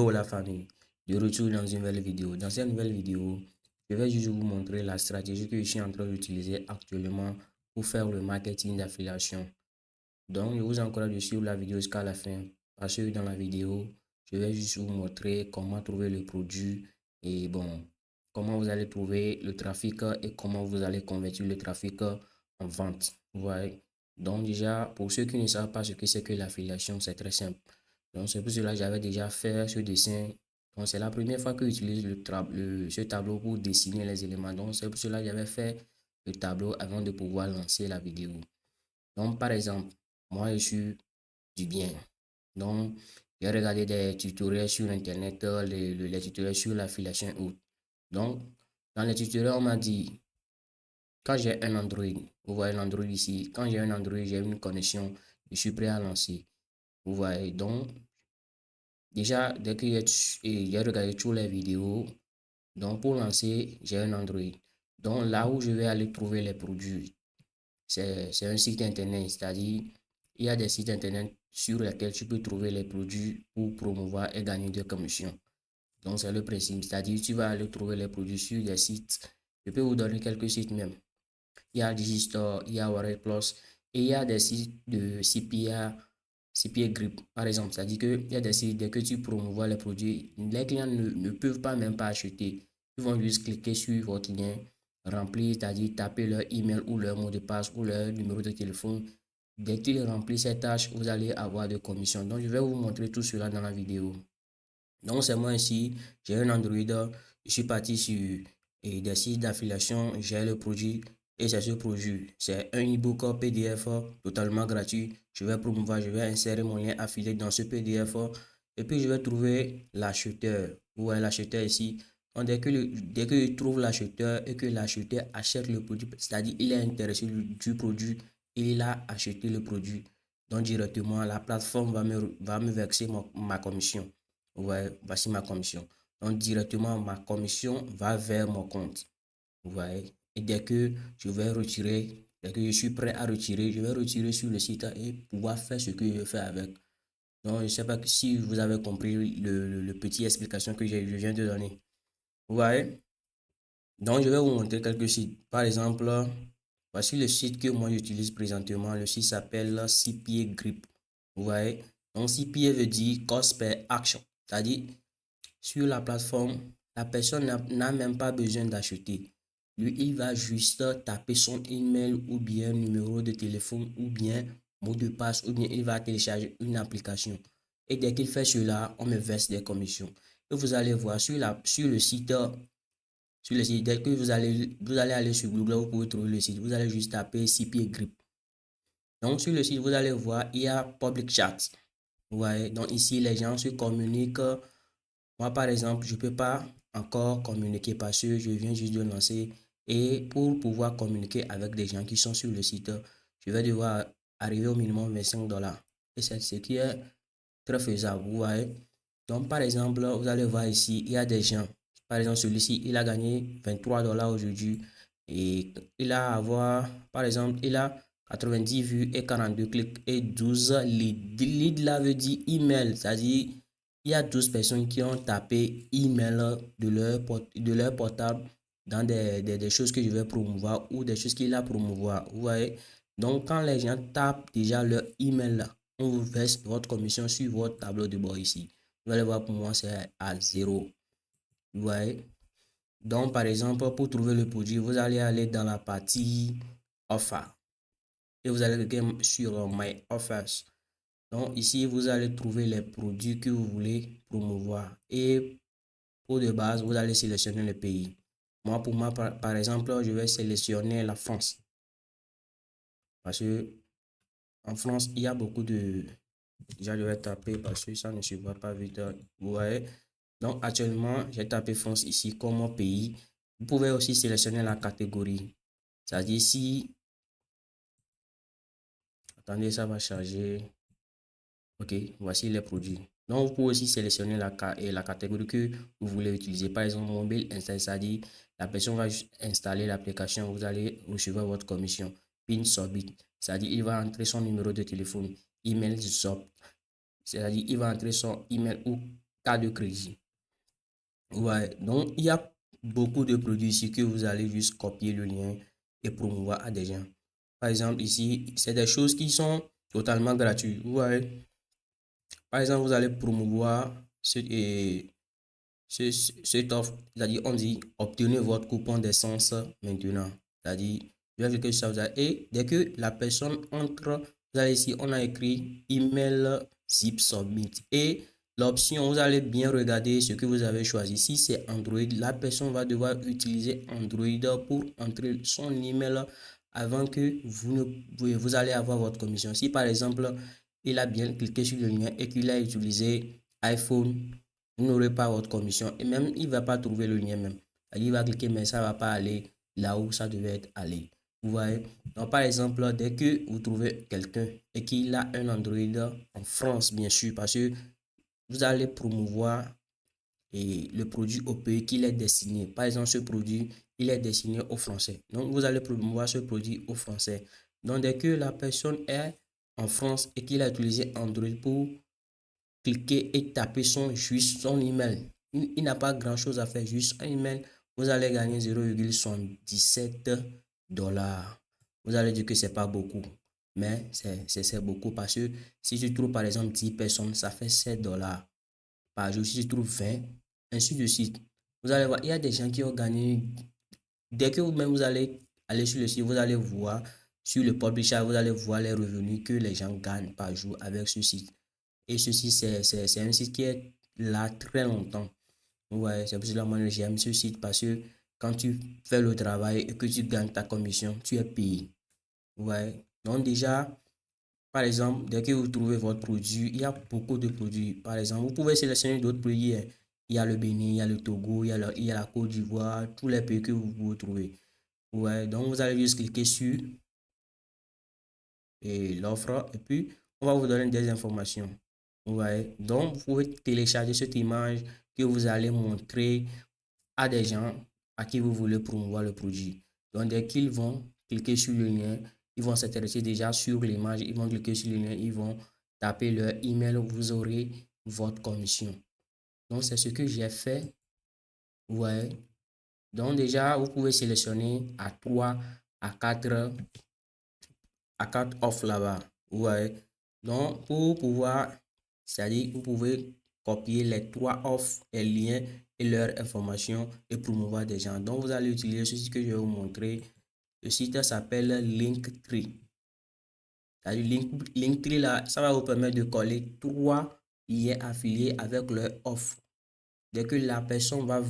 Bonjour la famille, de retour dans une nouvelle vidéo. Dans cette nouvelle vidéo, je vais juste vous montrer la stratégie que je suis en train d'utiliser actuellement pour faire le marketing d'affiliation. Donc, je vous encourage de suivre la vidéo jusqu'à la fin parce que dans la vidéo, je vais juste vous montrer comment trouver le produit et bon, comment vous allez trouver le trafic et comment vous allez convertir le trafic en vente. Vous voyez? Donc, déjà, pour ceux qui ne savent pas ce que c'est que l'affiliation, c'est très simple. Donc, c'est pour cela que j'avais déjà fait ce dessin. Donc, c'est la première fois que j'utilise ce tableau pour dessiner les éléments. Donc, c'est pour cela que j'avais fait le tableau avant de pouvoir lancer la vidéo. Donc, par exemple, moi, je suis du bien. Donc, j'ai regardé des tutoriels sur Internet, les tutoriels sur l'affiliation et autres. Donc, dans les tutoriels, on m'a dit, quand j'ai un Android, vous voyez l'Android ici, quand j'ai un Android, j'ai une connexion, je suis prêt à lancer. Vous voyez, donc, déjà, dès que j'ai regardé toutes les vidéos, donc pour lancer, j'ai un Android. Donc là où je vais aller trouver les produits, c'est un site internet, c'est-à-dire il y a des sites internet sur lesquels tu peux trouver les produits pour promouvoir et gagner des commissions. Donc c'est le principe, c'est-à-dire tu vas aller trouver les produits sur des sites. Je peux vous donner quelques sites même. Il y a Digistore, il y a Warrior Plus et il y a des sites de CPA Grip, par exemple. C'est-à-dire qu'il y a des sites, dès que tu promouvois les produits, les clients ne peuvent pas même pas acheter. Ils vont juste cliquer sur votre lien, remplir, c'est-à-dire taper leur email ou leur mot de passe ou leur numéro de téléphone. Dès qu'ils remplissent ces tâches, vous allez avoir des commissions. Donc, je vais vous montrer tout cela dans la vidéo. Donc, c'est moi ici, j'ai un Android, je suis parti sur des sites d'affiliation, j'ai le produit et c'est ce produit. C'est un e-book PDF totalement gratuit. Je vais promouvoir, je vais insérer mon lien affilié dans ce PDF et puis je vais trouver l'acheteur. Vous voyez l'acheteur ici. Donc, dès que je trouve l'acheteur et que l'acheteur achète le produit, c'est-à-dire il est intéressé du produit, il a acheté le produit. Donc, directement, la plateforme va me verser ma commission. Ouais, voici ma commission. Donc, directement, ma commission va vers mon compte. Vous voyez. Et dès que je vais retirer, dès que je suis prêt à retirer, je vais retirer sur le site et pouvoir faire ce que je fais avec. Donc, je ne sais pas si vous avez compris le petit explication que je viens de donner. Vous voyez. Donc, je vais vous montrer quelques sites. Par exemple, voici le site que moi j'utilise présentement. Le site s'appelle CPA Grip. Vous voyez. Donc, CPA veut dire Cost Per Action. C'est-à-dire, sur la plateforme, la personne n'a même pas besoin d'acheter. Lui, il va juste taper son email ou bien numéro de téléphone ou bien mot de passe ou bien il va télécharger une application. Et dès qu'il fait cela, on me verse des commissions. Et vous allez voir sur le site, dès que vous allez aller sur Google, vous pouvez trouver le site. Vous allez juste taper CPA Grip. Donc, sur le site, vous allez voir, il y a Public Chat. Vous voyez, donc ici, les gens se communiquent. Moi, par exemple, je ne peux pas encore communiquer parce que je viens juste de lancer. Et pour pouvoir communiquer avec des gens qui sont sur le site, je vais devoir arriver au minimum 25 dollars. Et c'est ce qui est très faisable, vous voyez. Donc, par exemple, vous allez voir ici, il y a des gens. Par exemple, celui-ci, il a gagné 23 dollars aujourd'hui. Et il a avoir, par exemple, il a 90 vues et 42 clics et 12 leads. Lead là veut dire email, c'est-à-dire il y a 12 personnes qui ont tapé email de leur portable dans des choses que je vais promouvoir ou des choses qu'il a promouvoir. Vous voyez? Donc, quand les gens tapent déjà leur email là, on vous verse votre commission sur votre tableau de bord ici. Vous allez voir, pour moi, c'est à zéro. Vous voyez? Donc, par exemple, pour trouver le produit, vous allez aller dans la partie Offer et vous allez cliquer sur My Offers. Donc, ici, vous allez trouver les produits que vous voulez promouvoir. Et pour de base, vous allez sélectionner le pays. Moi, pour moi, par exemple, je vais sélectionner la France. Parce que en France, il y a beaucoup de... Déjà, je vais taper parce que ça ne se voit pas vite. Vous voyez? Donc, actuellement, j'ai tapé France ici comme pays. Vous pouvez aussi sélectionner la catégorie. C'est-à-dire si... Attendez, ça va charger. OK, voici les produits. Donc, vous pouvez aussi sélectionner la catégorie que vous voulez utiliser. Par exemple, mobile install, c'est-à-dire la personne va installer l'application, vous allez recevoir votre commission. PIN submit, c'est-à-dire il va entrer son numéro de téléphone, email sub, c'est-à-dire il va entrer son email ou carte de crédit. Ouais, donc il y a beaucoup de produits ici que vous allez juste copier le lien et promouvoir à des gens. Par exemple, ici, c'est des choses qui sont totalement gratuites. Vous voyez, par exemple, vous allez promouvoir cette offre, c'est-à-dire on dit obtenez votre coupon d'essence maintenant. C'est-à-dire, je vais cliquer sur ça, et dès que la personne entre, vous allez ici, on a écrit email zip submit. Et l'option, vous allez bien regarder ce que vous avez choisi. Si c'est Android, la personne va devoir utiliser Android pour entrer son email avant que vous allez avoir votre commission. Si par exemple, il a bien cliqué sur le lien et qu'il a utilisé iPhone, vous n'aurez pas votre commission et même il ne va pas trouver le lien même. Il va cliquer mais ça ne va pas aller là où ça devait être allé. Vous voyez? Donc par exemple, dès que vous trouvez quelqu'un et qu'il a un Android en France, bien sûr, parce que vous allez promouvoir le produit au pays qu'il est destiné. Par exemple, ce produit, il est destiné aux Français. Donc vous allez promouvoir ce produit aux Français. Donc dès que la personne est en France et qu'il a utilisé Android pour cliquer et taper juste son email. Il n'a pas grand-chose à faire, juste un email. Vous allez gagner 0,77 dollars. Vous allez dire que c'est pas beaucoup, mais c'est beaucoup parce que si tu trouves par exemple 10 personnes, ça fait 7 dollars par jour. Si tu trouves 20, ainsi de suite. Vous allez voir, il y a des gens qui ont gagné. Dès que vous-même vous allez aller sur le site, vous allez voir sur le publisher, vous allez voir les revenus que les gens gagnent par jour avec ce site. Et ceci, c'est un site qui est là très longtemps. Ouais, c'est pour cela que moi j'aime ce site parce que quand tu fais le travail et que tu gagnes ta commission, tu es payé. Ouais. Donc déjà, par exemple, dès que vous trouvez votre produit, il y a beaucoup de produits. Par exemple, vous pouvez sélectionner d'autres pays, hein. Il y a le Bénin, il y a le Togo, il y a la Côte d'Ivoire, tous les pays que vous pouvez trouver. Ouais, donc vous allez juste cliquer sur l'offre et puis on va vous donner des informations. Ouais, donc vous pouvez télécharger cette image que vous allez montrer à des gens à qui vous voulez promouvoir le produit. Donc dès qu'ils vont cliquer sur le lien, ils vont s'intéresser déjà sur l'image, ils vont cliquer sur le lien, ils vont taper leur email, vous aurez votre commission. Donc c'est ce que j'ai fait. Ouais. Donc déjà, vous pouvez sélectionner à 3 à 4 offres là-bas. Ouais. Donc, pour pouvoir, c'est-à-dire, vous pouvez copier les 3 offres, les liens et leurs informations et promouvoir des gens. Donc, vous allez utiliser ceci que je vais vous montrer. Le site s'appelle Linktree. C'est-à-dire, Linktree, là, ça va vous permettre de coller 3 liens affiliés avec leur offre. Dès que la personne va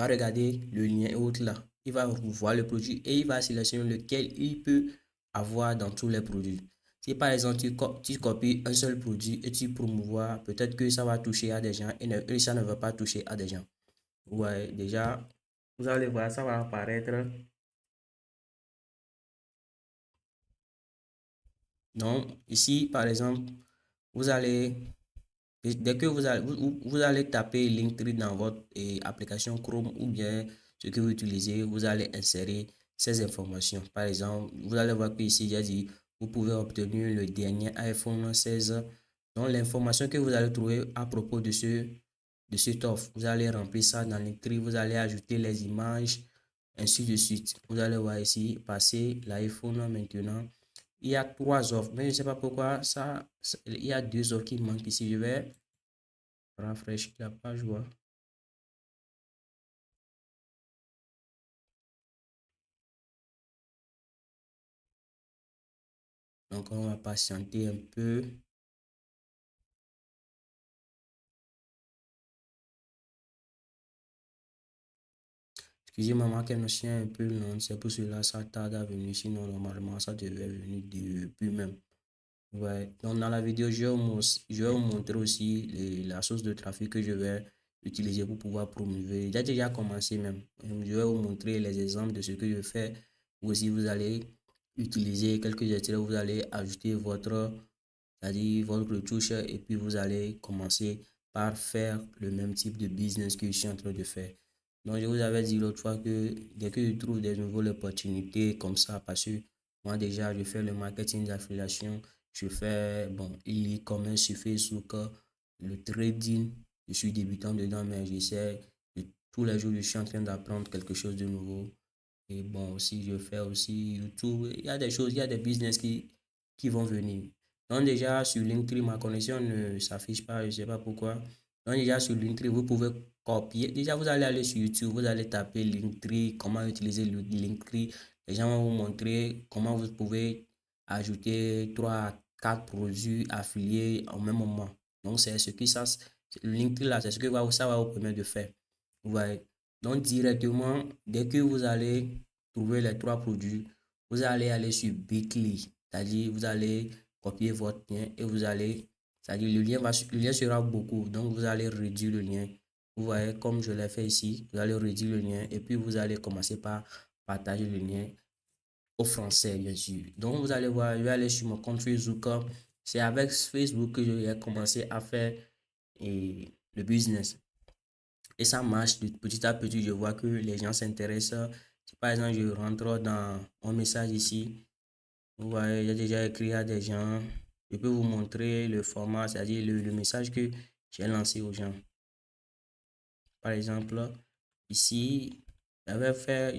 regarder le lien et autres là, il va voir le produit et il va sélectionner lequel il peut avoir dans tous les produits. Si par exemple tu copies un seul produit et tu promouvois, peut-être que ça va toucher à des gens et ça ne va pas toucher à des gens. Ouais, déjà, vous allez voir, ça va apparaître. Donc, ici, par exemple, vous allez dès que vous allez taper Linktree dans votre application Chrome ou bien ce que vous utilisez, vous allez insérer ces informations. Par exemple, vous allez voir que ici, j'ai dit, vous pouvez obtenir le dernier iPhone 16. Donc, l'information que vous allez trouver à propos de cette offre, vous allez remplir ça dans Linktree, vous allez ajouter les images, ainsi de suite. Vous allez voir ici, passer l'iPhone maintenant. Il y a 3 offres, mais je ne sais pas pourquoi il y a 2 offres qui manquent ici. Je vais rafraîchir la page. Ouais. Donc, on va patienter un peu. Excusez-moi, ma connexion est un peu lente. C'est pour cela que ça tarde à venir. Sinon, normalement, ça devait venir depuis même. Ouais. Donc, dans la vidéo, je vais vous montrer aussi la source de trafic que je vais utiliser pour pouvoir promouvoir. J'ai déjà commencé même. Je vais vous montrer les exemples de ce que je fais. Vous aussi, vous allez utiliser quelques extraits. Vous allez ajouter c'est-à-dire votre retouche et puis vous allez commencer par faire le même type de business que je suis en train de faire. Donc, je vous avais dit l'autre fois que dès que je trouve des nouvelles opportunités comme ça, parce que moi déjà, je fais le marketing d'affiliation, je fais bon, e-commerce sur Facebook, le trading Je suis débutant dedans, mais j'essaie. Tous les jours, je suis en train d'apprendre quelque chose de nouveau. Et bon, aussi, je fais aussi YouTube. Il y a des choses, il y a des business qui vont venir. Donc, déjà, sur LinkedIn, ma connexion ne s'affiche pas, je ne sais pas pourquoi. Donc, déjà, sur LinkedIn, vous pouvez copier. Déjà, vous allez aller sur YouTube, vous allez taper LinkedIn, comment utiliser le LinkedIn. Les gens vont vous montrer comment vous pouvez ajouter 3 4 produits affiliés au même moment. Donc, c'est ce que ça, le LinkedIn là, c'est ce que ça va vous permettre de faire. Vous voyez. Donc, directement, dès que vous allez trouver les 3 produits, vous allez aller sur Bitly. C'est-à-dire, vous allez copier votre lien et vous allez, c'est-à-dire, le lien sera beaucoup. Donc, vous allez réduire le lien. Vous voyez, comme je l'ai fait ici, vous allez réduire le lien et puis vous allez commencer par partager le lien au français, bien sûr. Donc, vous allez voir, je vais aller sur mon compte Facebook. C'est avec Facebook que j'ai commencé à faire le business. Et ça marche de petit à petit. Je vois que les gens s'intéressent. Si par exemple, je rentre dans mon message ici, vous voyez, j'ai déjà écrit à des gens. Je peux vous montrer le format, c'est-à-dire le message que j'ai lancé aux gens. Par exemple, ici, je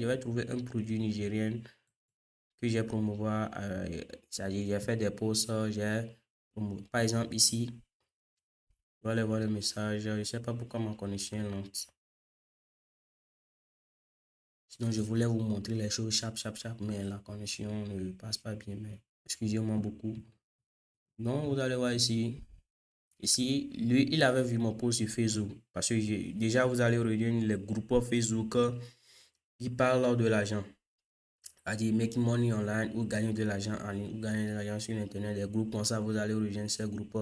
vais trouver un produit nigérien que j'ai promouvoir. C'est-à-dire, j'ai fait des posts, par exemple, ici, vous allez voir le message. Je ne sais pas pourquoi ma connexion est lente. Sinon, je voulais vous montrer les choses chap, mais la connexion ne passe pas bien. Mais excusez-moi beaucoup. Donc, vous allez voir ici. Ici, lui, il avait vu mon post sur Facebook. Parce que déjà, vous allez rejoindre les groupes Facebook qui parlent de l'argent. C'est-à-dire, making money online ou gagner de l'argent en ligne ou gagner de l'argent sur Internet. Des groupes comme ça, vous allez rejoindre ces groupes.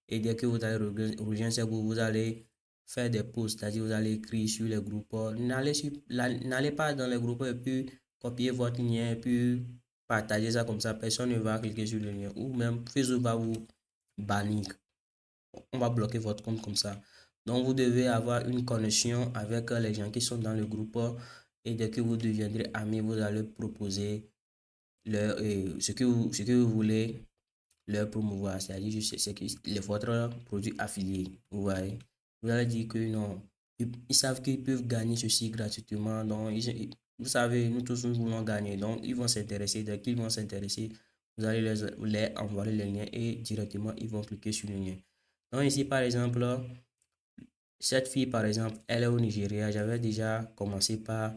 Et dès que vous allez rejoindre ces groupes, vous allez faire des posts, c'est-à-dire vous allez écrire sur les groupes. N'allez pas dans les groupes et puis copier votre lien et puis partager ça comme ça. Personne ne va cliquer sur le lien. Ou même Facebook va vous bannir. On va bloquer votre compte comme ça. Donc, vous devez avoir une connexion avec les gens qui sont dans le groupe. Et dès que vous deviendrez amis, vous allez proposer ce que vous voulez leur promouvoir. C'est-à-dire, c'est que votre produit affilié. Vous voyez. Vous allez dire que non. Ils savent qu'ils peuvent gagner ceci gratuitement. Donc, vous savez, nous tous, nous voulons gagner. Donc, ils vont s'intéresser. Dès qu'ils vont s'intéresser, vous allez les envoyer les liens et directement, ils vont cliquer sur le lien. Donc, ici, par exemple, cette fille, par exemple, elle est au Nigeria. J'avais déjà commencé par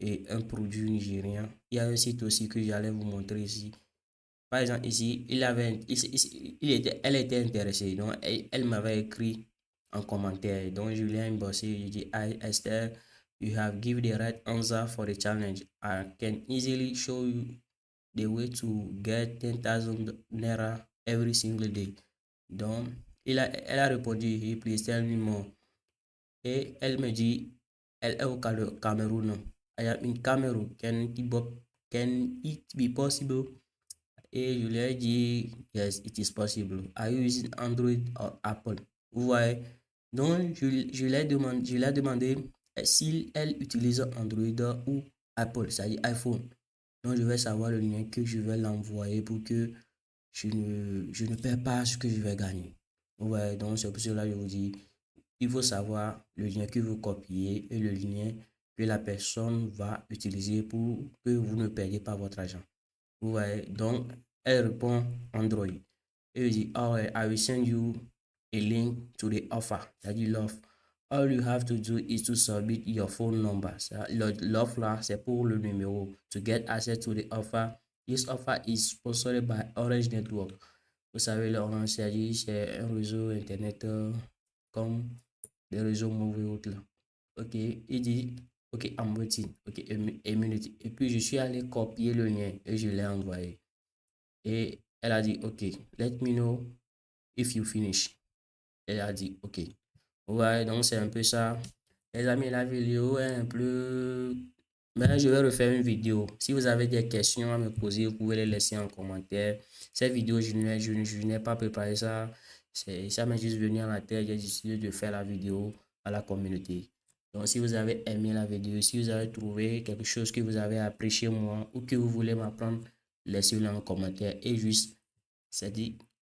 un produit nigérien. Il y a un site aussi que j'allais vous montrer ici. Par exemple, ici, elle était intéressée. Donc, elle m'avait écrit en commentaire. Donc, je lui ai inboxé. Je dis, Hi Esther, you have given the right answer for the challenge. I can easily show you the way to get 10,000 naira every single day. Donc, elle a répondu, please tell me more. Et elle me dit, elle est au Cameroun. I am in Cameroon. Can it be possible? Et je lui ai dit, yes, it is possible. Are you using Android or Apple? Vous voyez? Donc, je lui ai demandé si elle utilise Android ou Apple, c'est-à-dire iPhone. Donc, je vais savoir le lien que je vais l'envoyer pour que je ne perds pas ce que je vais gagner. Vous voyez? Donc, c'est pour cela que je vous dis, il faut savoir le lien que vous copiez et le lien que la personne va utiliser pour que vous ne perdiez pas votre argent. Vous voyez, donc elle répond Android. Et je dis, oh, I will send you a link to the offer. C'est-à-dire l'offre. All you have to do is to submit your phone number. L'offre là, c'est pour le numéro. To get access to the offer. This offer is sponsored by Orange Network. Vous savez, l'Orange, c'est un réseau internet comme des réseaux Move et autres là. Ok, il dit, ok, I'm waiting. Ok, a minute. Et puis je suis allé copier le lien et je l'ai envoyé. Et elle a dit, ok, let me know if you finish. Elle a dit, ok. Ouais, donc c'est un peu ça. Les amis, la vidéo est un peu... Mais je vais refaire une vidéo. Si vous avez des questions à me poser, vous pouvez les laisser en commentaire. Cette vidéo, je n'ai pas préparé ça. Ça m'est juste venu à la tête. J'ai décidé de faire la vidéo à la communauté. Donc, si vous avez aimé la vidéo, si vous avez trouvé quelque chose que vous avez appris chez moi ou que vous voulez m'apprendre, laissez-le en commentaire. Et juste, c'est dit,